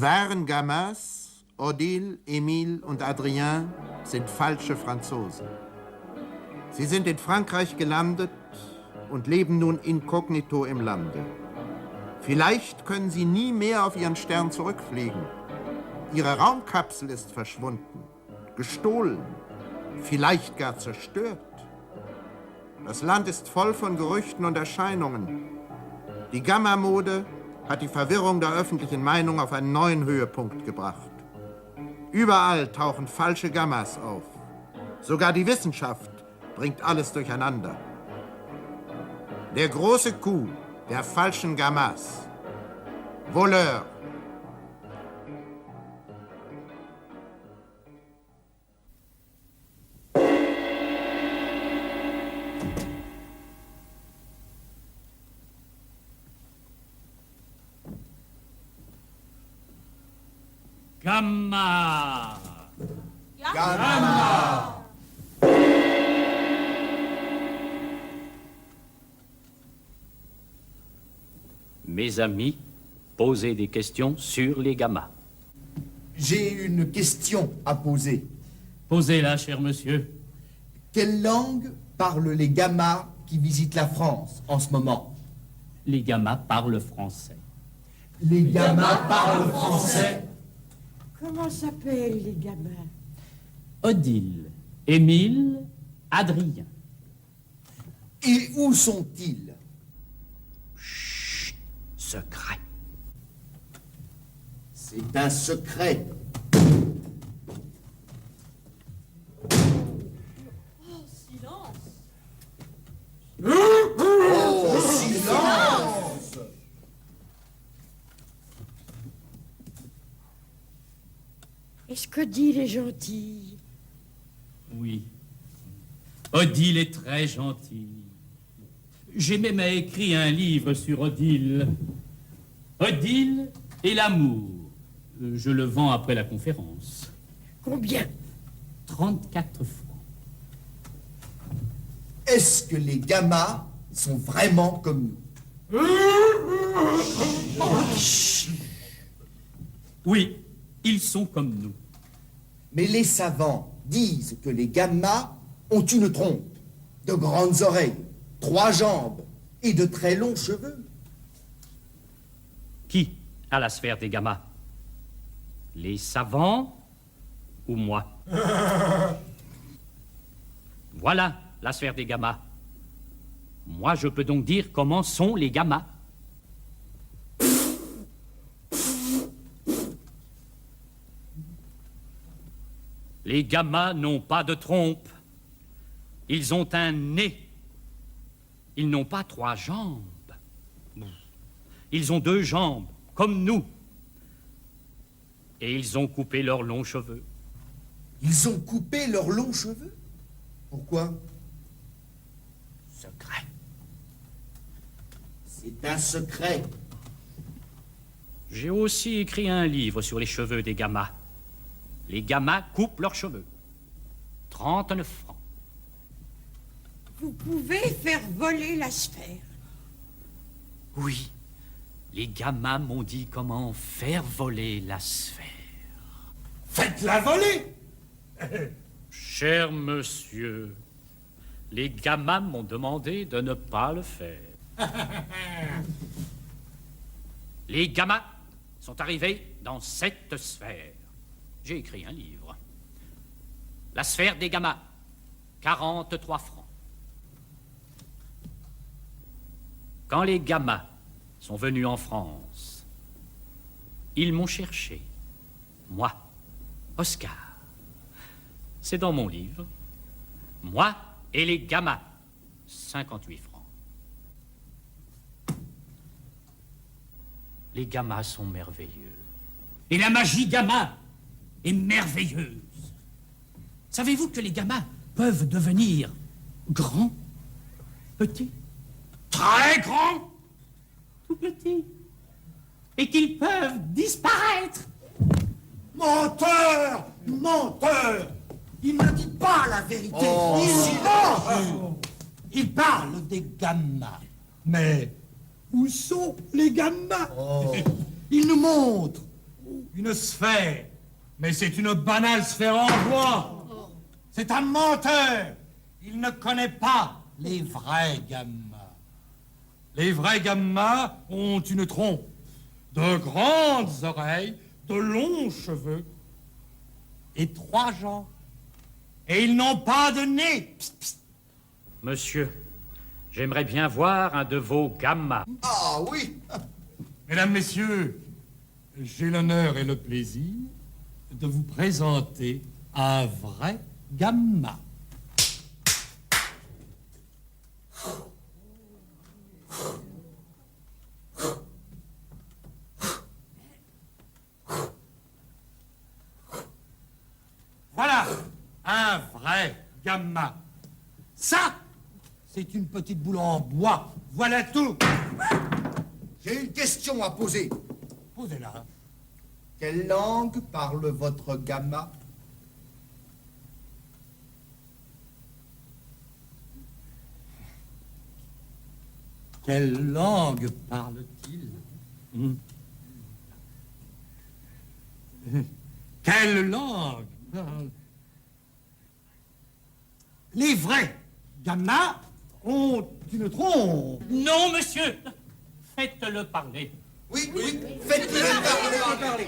wahren Gamas, Odile, Emile und Adrien, sind falsche Franzosen. Sie sind in Frankreich gelandet und leben nun inkognito im Lande. Vielleicht können sie nie mehr auf ihren Stern zurückfliegen. Ihre Raumkapsel ist verschwunden, gestohlen, vielleicht gar zerstört. Das Land ist voll von Gerüchten und Erscheinungen. Die Gamma-Mode hat die Verwirrung der öffentlichen Meinung auf einen neuen Höhepunkt gebracht. Überall tauchen falsche Gammas auf. Sogar die Wissenschaft bringt alles durcheinander. Der große Coup der falschen Gammas. Voleur. Gamma! Gamma! Mes amis, posez des questions sur les gammas. J'ai une question à poser. Posez-la, cher monsieur. Quelle langue parlent les gammas qui visitent la France en ce moment? Les gammas parlent français. Les gammas parlent français? Comment s'appellent les gamins? Odile, Émile, Adrien. Et où sont-ils? Secret. C'est un secret. Oh, silence! Est-ce qu'Odile est gentille? Oui. Odile est très gentille. J'ai même écrit un livre sur Odile. Odile et l'amour. Je le vends après la conférence. Combien? 34 francs. Est-ce que les gammas sont vraiment comme nous? Oui, ils sont comme nous. Mais les savants disent que les gammas ont une trompe, de grandes oreilles, 3 jambes et de très longs cheveux. Qui a la sphère des gammas? Les savants ou moi? Voilà la sphère des gammas. Moi, je peux donc dire comment sont les gammas. Les gammas n'ont pas de trompe. Ils ont un nez. Ils n'ont pas 3 jambes. Ils ont 2 jambes, comme nous. Et ils ont coupé leurs longs cheveux. Ils ont coupé leurs longs cheveux? Pourquoi? Secret. C'est un secret. J'ai aussi écrit un livre sur les cheveux des gammas. Les gammas coupent leurs cheveux. 39 francs. Vous pouvez faire voler la sphère. Oui, les gammas m'ont dit comment faire voler la sphère. Faites-la voler! Cher monsieur, les gammas m'ont demandé de ne pas le faire. Les gammas sont arrivés dans cette sphère. J'ai écrit un livre. La sphère des gammas, 43 francs. Quand les gammas sont venus en France, ils m'ont cherché. Moi, Oscar. C'est dans mon livre. Moi et les gammas, 58 francs. Les gammas sont merveilleux. Et la magie gamma est merveilleuse. Savez-vous que les gammas peuvent devenir grands, petits, très grands, tout petits, et qu'ils peuvent disparaître? Menteur! Menteur! Il ne dit pas la vérité. Il ment. Il parle des gammas. Mais où sont les gammas? Il nous montre Une sphère. Mais c'est une banale sphère en bois. C'est un menteur. Il ne connaît pas les vrais gammas. Les vrais gammas ont une trompe, de grandes oreilles, de longs cheveux et 3 jambes. Et ils n'ont pas de nez. Psst, psst. Monsieur, j'aimerais bien voir un de vos gammas. Ah oui. Mesdames, Messieurs, j'ai l'honneur et le plaisir de vous présenter un vrai gamma. Voilà, un vrai gamma. Ça, c'est une petite boule en bois. Voilà tout. J'ai une question à poser. Posez-la. Quelle langue parle votre gamma? Quelle langue parle-t-il? Quelle langue parle? Les vrais gammas ont une trompe. Non, monsieur, faites-le parler. Oui, faites-le parler.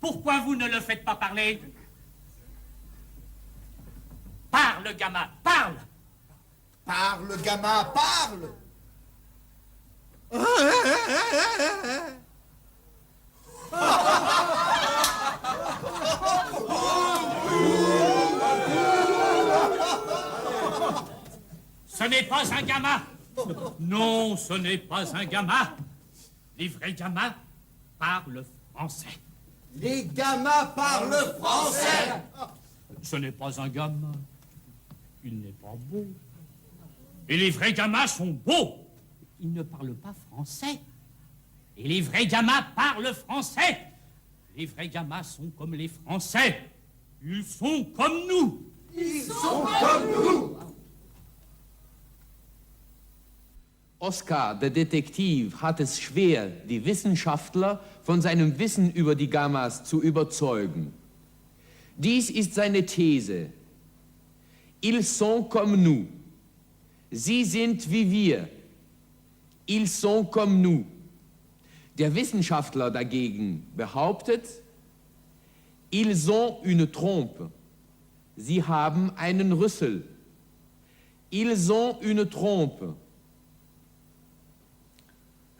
Pourquoi vous ne le faites pas parler? Parle, gamma, parle! Parle, gamma, parle. Ce n'est pas un gamma. Non, ce n'est pas un gamma. Les vrais gammas parlent français. Les gammas parlent français. Ce n'est pas un gamma. Il n'est pas beau. Et les vrais gammas sont beaux. Ils ne parlent pas français. Et les vrais gammas parlent français. Les vrais gammas sont comme les Français. Ils sont comme nous. Ils sont comme nous. Oskar, der Detektiv, hat es schwer, die Wissenschaftler von seinem Wissen über die Gammas zu überzeugen. Dies ist seine These. Ils sont comme nous. Sie sind wie wir. Ils sont comme nous. Der Wissenschaftler dagegen behauptet, ils ont une trompe. Sie haben einen Rüssel. Ils ont une trompe.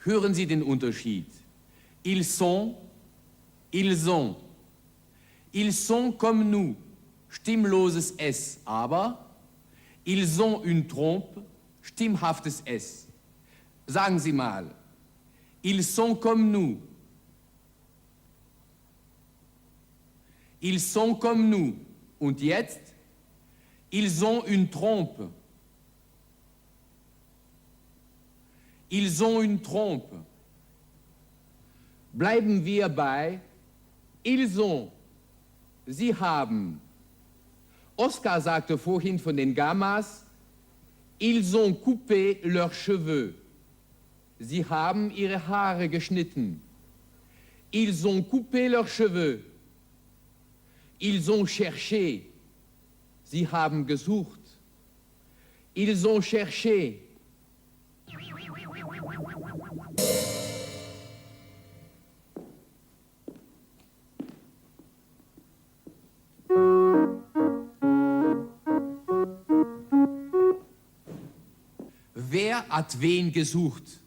Hören Sie den Unterschied. Ils sont, ils ont. Ils sont comme nous, stimmloses S, aber ils ont une trompe, stimmhaftes S. Sagen Sie mal, ils sont comme nous. Ils sont comme nous. Und jetzt, ils ont une trompe. Ils ont une trompe. Bleiben wir bei ils ont. Sie haben. Oskar sagte vorhin von den Gammas, ils ont coupé leurs cheveux. Sie haben ihre Haare geschnitten. Ils ont coupé leurs cheveux. Ils ont cherché. Sie haben gesucht. Ils ont cherché. Wer hat wen gesucht?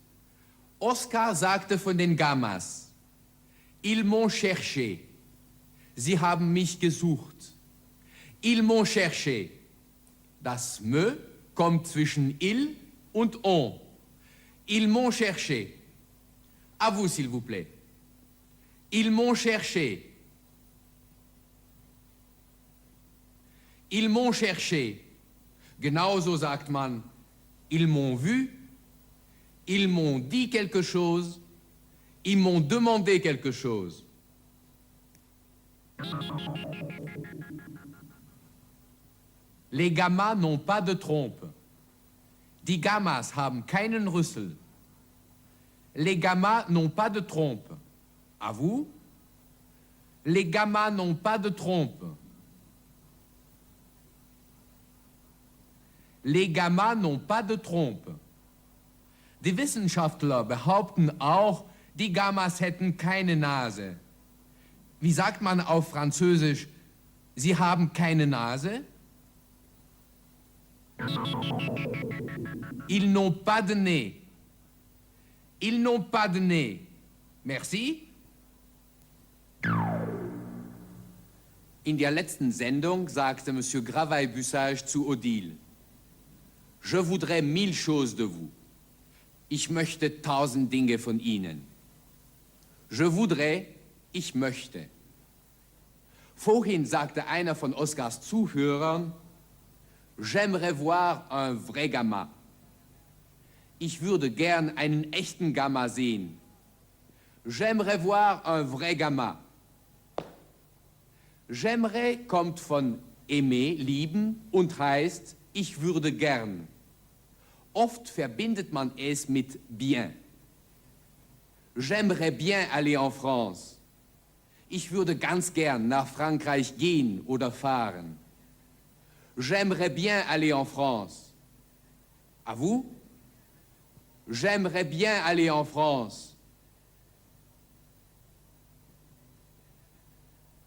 Oskar sagte von den Gammas, ils m'ont cherché. Sie haben mich gesucht. Ils m'ont cherché. Das me kommt zwischen il und on. Ils m'ont cherché. À vous, s'il vous plaît. Ils m'ont cherché. Ils m'ont cherché. Genauso sagt man, ils m'ont vu, ils m'ont dit quelque chose, ils m'ont demandé quelque chose. Les Gammas n'ont pas de trompe. Die Gammas haben keinen Rüssel. Les Gammas n'ont pas de trompe. À vous? Les gammas n'ont pas de trompe. Les gammas n'ont pas de trompe. Die Wissenschaftler behaupten auch, die Gammas hätten keine Nase. Wie sagt man auf Französisch, sie haben keine Nase? Ils n'ont pas de nez. Ils n'ont pas de nez. Merci. In der letzten Sendung sagte Monsieur Gravaille-Bussage zu Odile: Je voudrais 1000 choses de vous. Ich möchte 1000 Dinge von Ihnen. Je voudrais, ich möchte. Vorhin sagte einer von Oscars Zuhörern: J'aimerais voir un vrai Gamma. Ich würde gern einen echten Gamma sehen. J'aimerais voir un vrai Gamma. J'aimerais kommt von aimer, lieben und heißt ich würde gern. Oft verbindet man es mit bien. J'aimerais bien aller en France. Ich würde ganz gern nach Frankreich gehen oder fahren. J'aimerais bien aller en France. À vous? J'aimerais bien aller en France.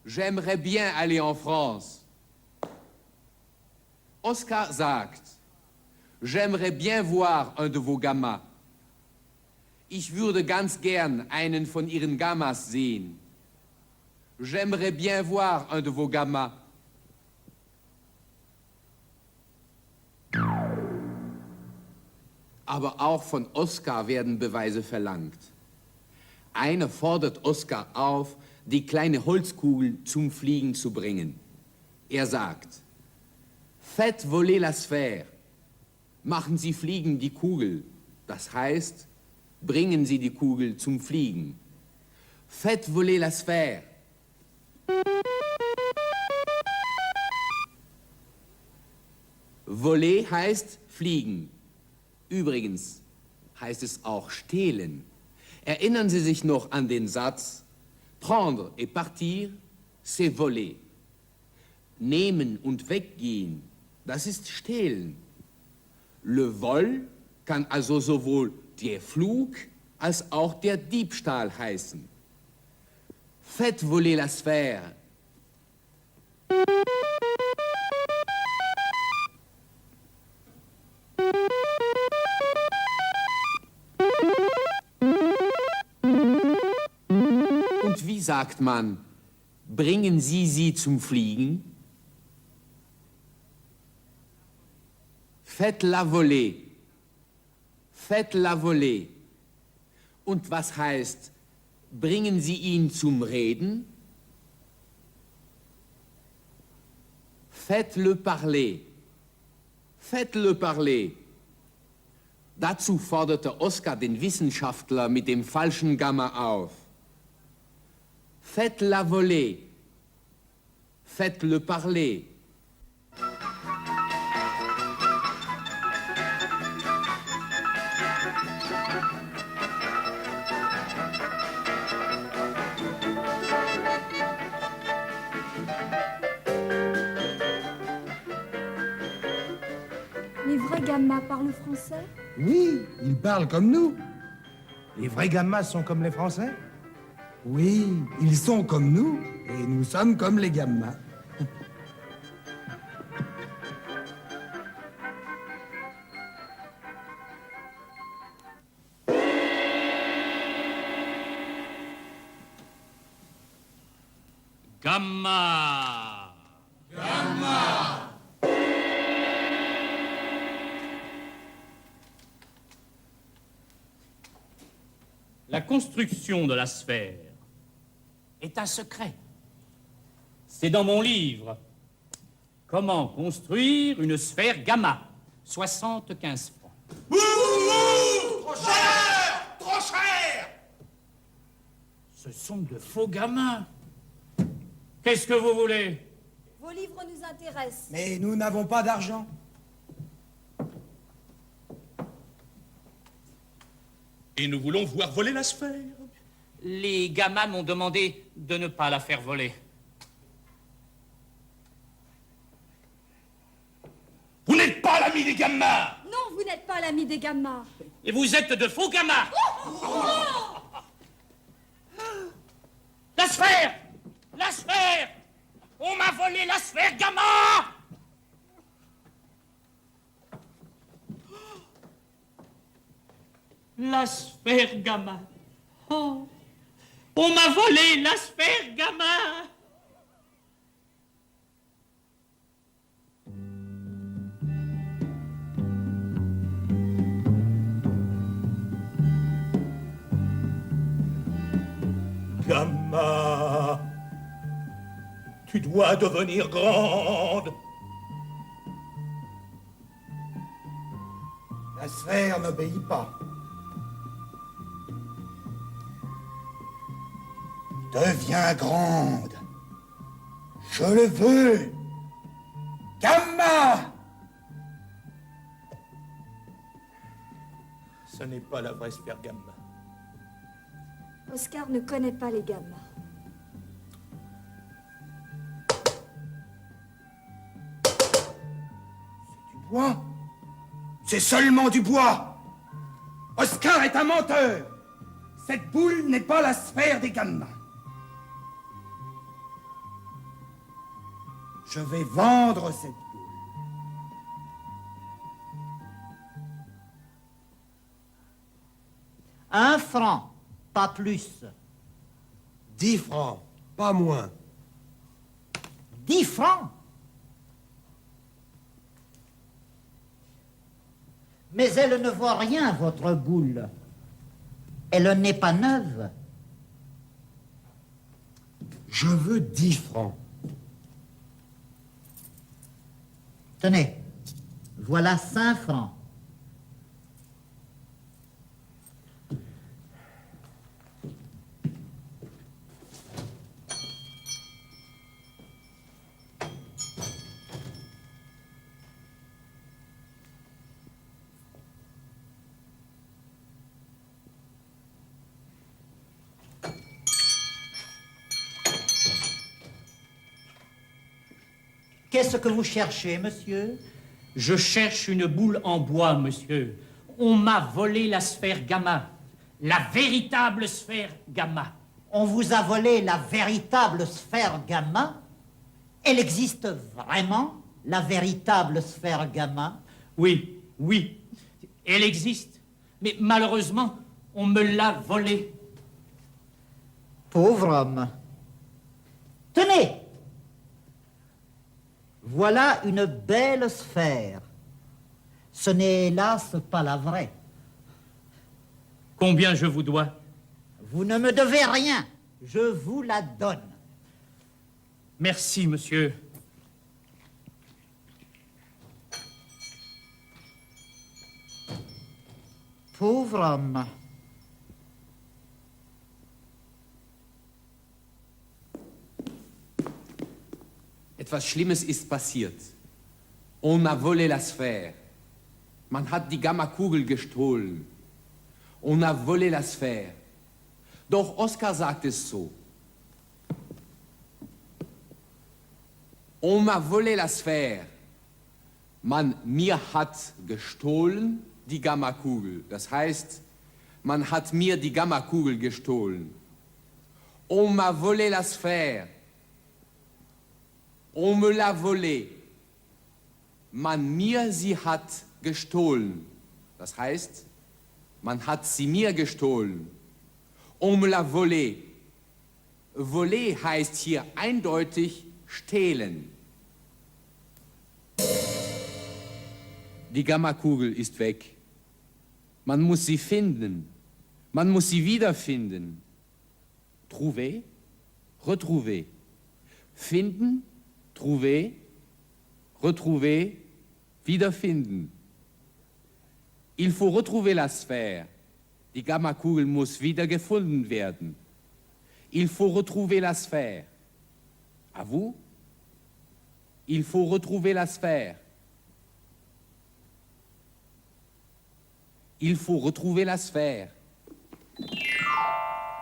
J'aimerais bien aller en France. Oscar sagt: J'aimerais bien voir un de vos Gammas. Ich würde ganz gern einen von Ihren Gammas sehen. J'aimerais bien voir un de vos Gammas. Aber auch von Oscar werden Beweise verlangt. Einer fordert Oscar auf, die kleine Holzkugel zum Fliegen zu bringen. Er sagt: Faites voler la sphère. Machen Sie fliegen die Kugel. Das heißt, bringen Sie die Kugel zum Fliegen. Faites voler la sphère. Voler heißt fliegen. Übrigens heißt es auch stehlen. Erinnern Sie sich noch an den Satz: Prendre et partir, c'est voler. Nehmen und weggehen, das ist stehlen. Le vol kann also sowohl der Flug als auch der Diebstahl heißen. Faites voler la sphère. Und wie sagt man, bringen Sie sie zum Fliegen? Faites la voler. Faites la voler. Und was heißt, bringen Sie ihn zum Reden? Faites le parler. Faites le parler. Dazu forderte Oscar den Wissenschaftler mit dem falschen Gamma auf. Faites la voler. Faites le parler. Les vrais gammas parlent français? Oui, ils parlent comme nous. Les vrais gammas sont comme les Français? Oui, ils sont comme nous et nous sommes comme les gammas. Gamma. Gamma. La construction de la sphère est un secret. C'est dans mon livre « Comment construire une sphère gamma » 75 francs. Trop cher! Trop cher! Ce sont de faux gamins. Qu'est-ce que vous voulez? Vos livres nous intéressent. Mais nous n'avons pas d'argent. Et nous voulons voir voler la sphère. Les gammas m'ont demandé de ne pas la faire voler. Vous n'êtes pas l'ami des gammas! Non, vous n'êtes pas l'ami des gammas. Et vous êtes de faux gammas! La sphère! La sphère! On m'a volé la sphère gamma! La sphère gamma. Oh. On m'a volé la sphère gamma. Gamma, tu dois devenir grande. La sphère n'obéit pas. Deviens grande. Je le veux. Gamma! Ce n'est pas la vraie sphère gamma. Oscar ne connaît pas les gammas. Du bois? C'est seulement du bois. Oscar est un menteur. Cette boule n'est pas la sphère des gammas. Je vais vendre cette boule. Un franc, pas plus. 10 francs, pas moins. 10 francs. Mais elle ne voit rien, votre boule. Elle n'est pas neuve. Je veux 10 francs. Tenez, voilà 5 francs. Qu'est-ce que vous cherchez, monsieur? Je cherche une boule en bois, monsieur. On m'a volé la sphère gamma. La véritable sphère gamma. On vous a volé la véritable sphère gamma? Elle existe vraiment, la véritable sphère gamma? Oui, oui, elle existe. Mais malheureusement, on me l'a volée. Pauvre homme. Tenez! Voilà une belle sphère. Ce n'est hélas pas la vraie. Combien je vous dois? Vous ne me devez rien. Je vous la donne. Merci, monsieur. Pauvre homme. Etwas Schlimmes ist passiert. On m'a volé la sphère. Man hat die Gammakugel gestohlen. On a volé la sphère. Doch Oscar sagt es so. On m'a volé la sphère. Mir hat gestohlen die Gammakugel. Das heißt, man hat mir die Gammakugel gestohlen. On m'a volé la sphère. On me l'a volé. Mir sie hat gestohlen. Das heißt, man hat sie mir gestohlen. On me l'a volé. Volé heißt hier eindeutig stehlen. Die Gammakugel ist weg. Man muss sie finden. Man muss sie wiederfinden. Trouver, retrouver. Finden, trouver, retrouver, wiederfinden. Il faut retrouver la sphère. Die Gammakugel muss wieder gefunden werden. Il faut retrouver la sphère. À vous? Il faut retrouver la sphère. Il faut retrouver la sphère.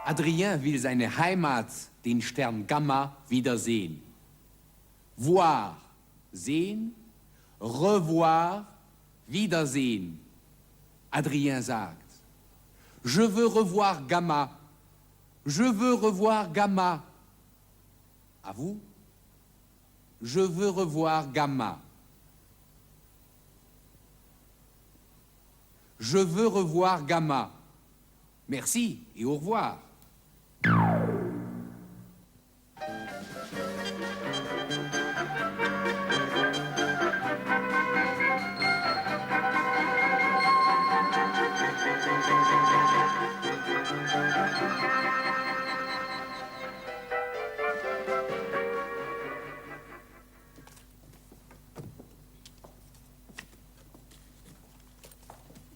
Adrien will seine Heimat, den Stern Gamma, wiedersehen. Voir, sehen, revoir, wiedersehen. Adrien sagt, je veux revoir Gamma, je veux revoir Gamma. À vous? Je veux revoir Gamma. Je veux revoir Gamma. Merci et au revoir.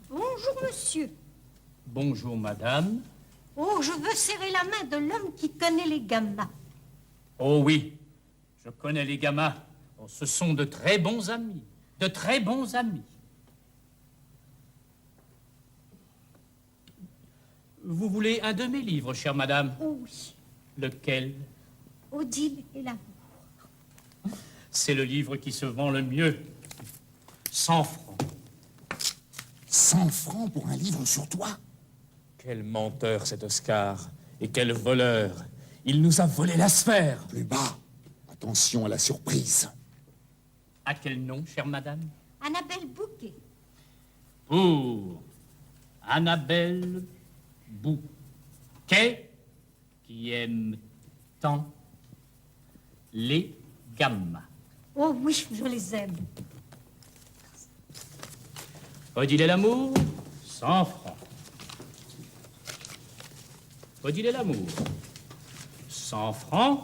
Bonjour, monsieur. Bonjour, madame. Oh, je veux serrer la main de l'homme qui connaît les gammas. Oh oui, je connais les gamins. Oh, ce sont de très bons amis. De très bons amis. Vous voulez un de mes livres, chère madame? Oh oui, Lequel? Odile et l'amour. C'est le livre qui se vend le mieux. 100 francs. 100 francs pour un livre sur toi? Quel menteur cet Oscar. Et quel voleur. Il nous a volé la sphère. Plus bas. Attention à la surprise. À quel nom, chère madame? Annabelle Bouquet. Pour Annabelle Bouquet, qui aime tant les gammas. Oh oui, je les aime. Odile et l'amour, 100 francs. Odile et l'amour, 100 francs.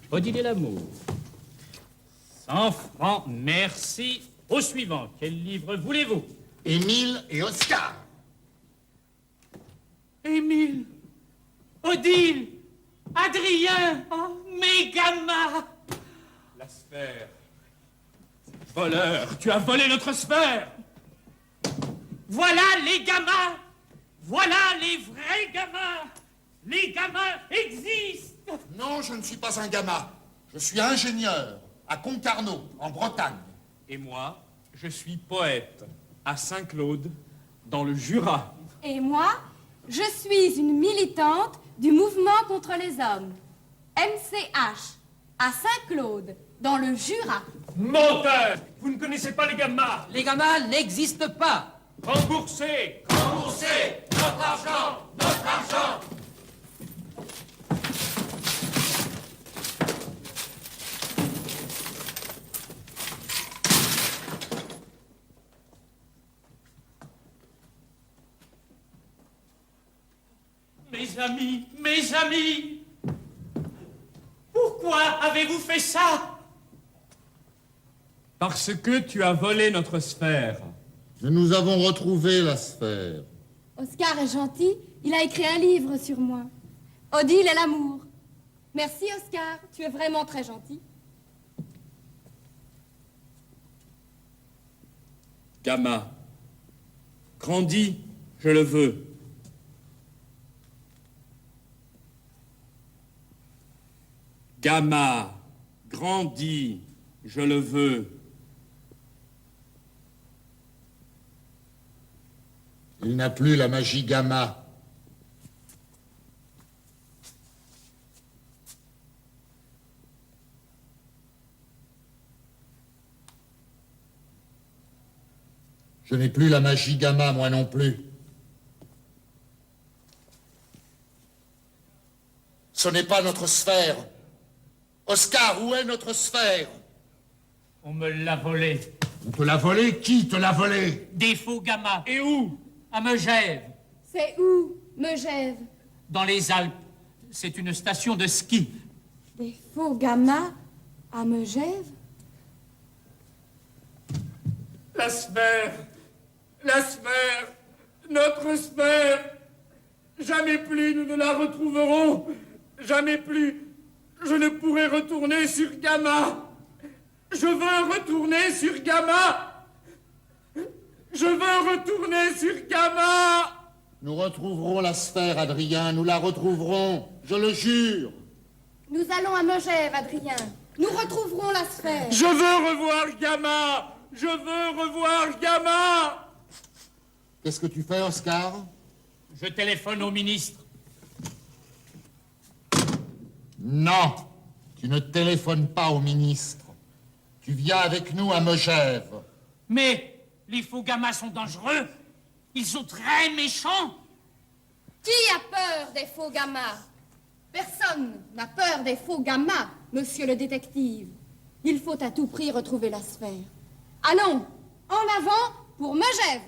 Odile et l'amour, 100 francs. Merci. Au suivant, quel livre voulez-vous? Émile et Oscar. Émile, Odile, Adrien, oh, mes gammas. La sphère. Voleur, tu as volé notre sphère. Voilà les gamins. Voilà les vrais gamins. Les gamins existent. Non, je ne suis pas un gamin. Je suis ingénieur à Concarneau, en Bretagne. Et moi, je suis poète à Saint-Claude, dans le Jura. Et moi, je suis une militante du mouvement contre les hommes. MCH, à Saint-Claude, dans le Jura. Menteur! Vous ne connaissez pas les gamins. Les gamins n'existent pas. Remboursez! Remboursez! Notre argent! Notre argent! Mes amis, pourquoi avez-vous fait ça? Parce que tu as volé notre sphère. Nous avons retrouvé la sphère. Oscar est gentil, il a écrit un livre sur moi. Odile et l'amour. Merci Oscar, tu es vraiment très gentil. Gamma, grandis, je le veux. Gamma, grandis, je le veux. Il n'a plus la magie gamma. Je n'ai plus la magie gamma, moi non plus. Ce n'est pas notre sphère. Oscar, où est notre sphère? On me l'a volé. On te l'a volé? Qui te l'a volé? Des faux gammas. Et où? À Megève. C'est où, Megève? Dans les Alpes. C'est une station de ski. Des faux gammas à Megève? La sphère. La sphère. Notre sphère. Jamais plus nous ne la retrouverons. Jamais plus. Je ne pourrai retourner sur Gamma. Je veux retourner sur Gamma. Je veux retourner sur Gamma. Nous retrouverons la sphère, Adrien, nous la retrouverons, je le jure. Nous allons à Megève, Adrien. Nous retrouverons la sphère. Je veux revoir Gamma. Je veux revoir Gamma. Qu'est-ce que tu fais, Oscar? Je téléphone au ministre. Non, tu ne téléphones pas au ministre. Tu viens avec nous à Megève. Mais les faux gammas sont dangereux. Ils sont très méchants. Qui a peur des faux gammas? Personne n'a peur des faux gammas, monsieur le détective. Il faut à tout prix retrouver la sphère. Allons, en avant pour Megève.